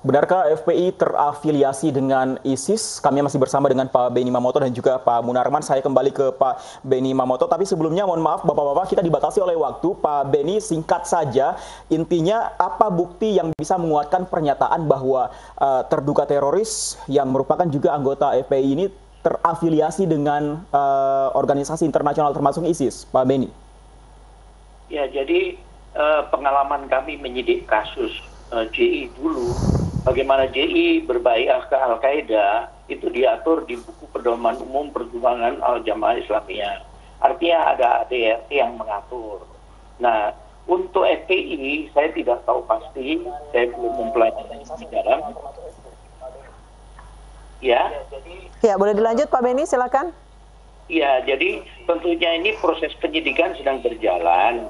Benarkah FPI terafiliasi dengan ISIS? Kami masih bersama dengan Pak Benny Mamoto dan juga Pak Munarman. Saya kembali ke Pak Benny Mamoto, tapi sebelumnya mohon maaf Bapak-Bapak, kita dibatasi oleh waktu. Pak Benny, singkat saja, intinya apa bukti yang bisa menguatkan pernyataan bahwa terduga teroris yang merupakan juga anggota FPI ini terafiliasi dengan organisasi internasional termasuk ISIS, Pak Benny? Ya, jadi pengalaman kami menyidik kasus JI dulu, bagaimana JI berbaiat ke Al-Qaeda, itu diatur di buku pedoman umum perjuangan Al-Jamaah Islamiyah. Artinya ada ADRT yang mengatur. Nah, untuk FPI, saya tidak tahu pasti, saya belum mempelajari di dalam. Ya. Ya, boleh dilanjut Pak Benny, silakan. Ya, jadi tentunya ini proses penyidikan sedang berjalan.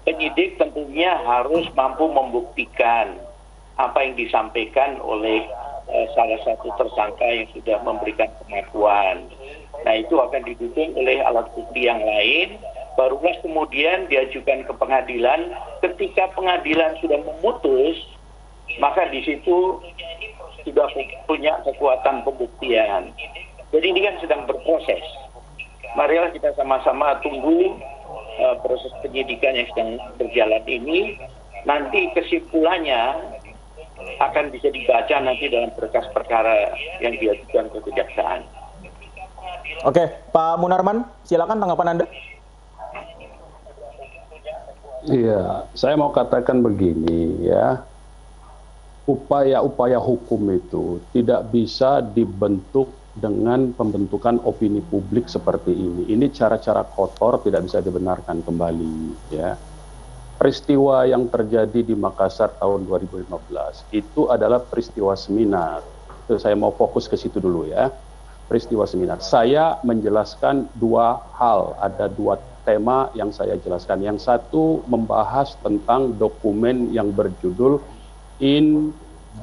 Penyidik tentunya harus mampu membuktikan apa yang disampaikan oleh salah satu tersangka yang sudah memberikan pengakuan. Nah, itu akan didukung oleh alat bukti yang lain, barulah kemudian diajukan ke pengadilan. Ketika pengadilan sudah memutus, maka di situ sudah punya kekuatan pembuktian. Jadi ini kan sedang berproses. Marilah kita sama-sama tunggu proses penyidikan yang sedang berjalan ini. Nanti kesimpulannya akan bisa dibaca nanti dalam berkas perkara yang diajukan ke kejaksaan. Oke, Pak Munarman, silakan tanggapan Anda. Iya, saya mau katakan begini ya. Upaya-upaya hukum itu tidak bisa dibentuk dengan pembentukan opini publik seperti ini. Ini cara-cara kotor tidak bisa dibenarkan kembali ya. Peristiwa yang terjadi di Makassar tahun 2015 itu adalah peristiwa seminar. Itu saya mau fokus ke situ dulu ya. Peristiwa seminar. Saya menjelaskan dua hal, ada dua tema yang saya jelaskan. Yang satu membahas tentang dokumen yang berjudul In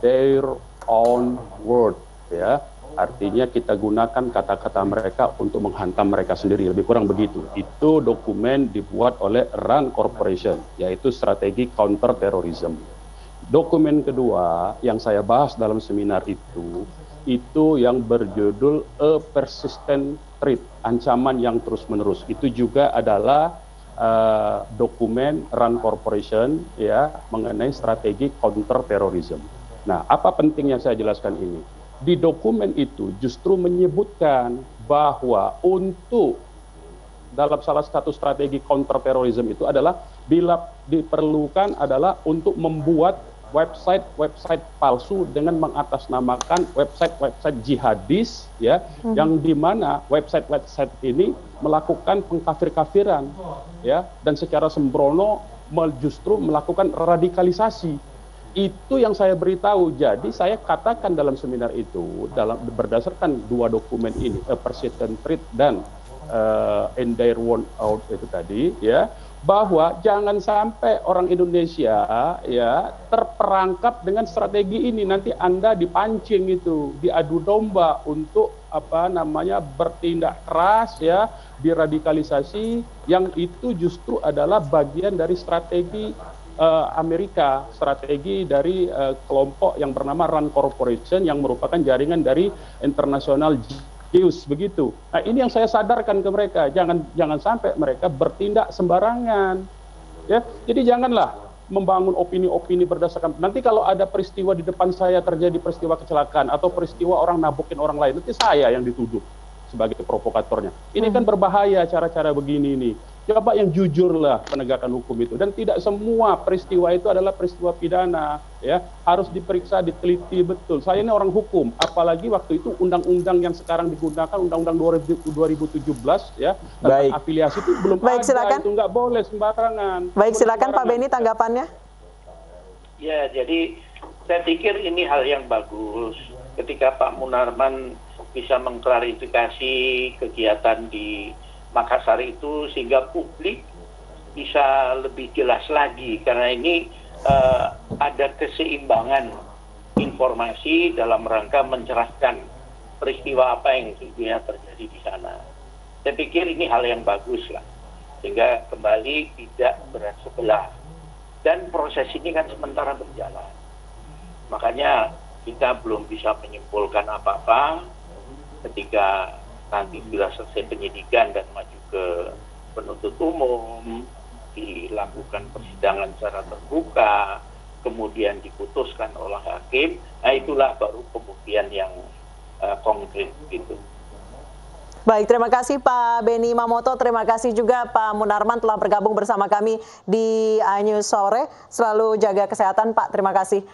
Their Own Word ya. Artinya kita gunakan kata-kata mereka untuk menghantam mereka sendiri, lebih kurang begitu. Itu dokumen dibuat oleh RAND Corporation, yaitu strategi counter terrorism. Dokumen kedua yang saya bahas dalam seminar itu yang berjudul A Persistent Threat, ancaman yang terus-menerus. Itu juga adalah dokumen RAND Corporation ya mengenai strategi counter terrorism. Nah, apa pentingnya saya jelaskan ini? Di dokumen itu justru menyebutkan bahwa untuk dalam salah satu strategi counter terrorism itu adalah bila diperlukan adalah untuk membuat website palsu dengan mengatasnamakan website jihadis ya, yang dimana website ini melakukan pengkafir-kafiran ya, dan secara sembrono justru melakukan radikalisasi. Itu yang saya beritahu. Jadi saya katakan dalam seminar itu, berdasarkan dua dokumen ini, Persistent Threat dan In Their Own Word itu tadi, ya, bahwa jangan sampai orang Indonesia ya terperangkap dengan strategi ini. Nanti Anda dipancing itu, diadu domba untuk bertindak keras ya, diradikalisasi, yang itu justru adalah bagian dari strategi Amerika, strategi dari kelompok yang bernama RAND Corporation yang merupakan jaringan dari internasional Jews begitu. Nah, ini yang saya sadarkan ke mereka, jangan sampai mereka bertindak sembarangan. Ya, jadi janganlah membangun opini-opini berdasarkan nanti kalau ada peristiwa di depan saya terjadi peristiwa kecelakaan atau peristiwa orang nabukin orang lain, nanti saya yang dituduh sebagai provokatornya. Ini kan berbahaya cara-cara begini nih. Coba yang jujurlah penegakan hukum itu, dan tidak semua peristiwa itu adalah peristiwa pidana ya, harus diperiksa, diteliti betul. Saya ini orang hukum, apalagi waktu itu undang-undang yang sekarang digunakan, undang-undang 2017 ya, tentang afiliasi itu belum ada, silakan. Itu nggak boleh sembarangan. Baik, silakan Pak Benny tanggapannya. Ya, jadi saya pikir ini hal yang bagus ketika Pak Munarman bisa mengklarifikasi kegiatan di Makassar itu sehingga publik bisa lebih jelas lagi, karena ini ada keseimbangan informasi dalam rangka mencerahkan peristiwa apa yang sesungguhnya terjadi di sana. Saya pikir ini hal yang bagus lah, sehingga kembali tidak berat sebelah, dan proses ini kan sementara berjalan. Makanya kita belum bisa menyimpulkan apa-apa. Ketika nanti bila selesai penyidikan dan maju ke penuntut umum, dilakukan persidangan secara terbuka, kemudian diputuskan oleh hakim, nah itulah baru pembuktian yang konkret gitu. Baik, terima kasih Pak Beni Mamoto, terima kasih juga Pak Munarman telah bergabung bersama kami di iNews Sore. Selalu jaga kesehatan Pak, terima kasih.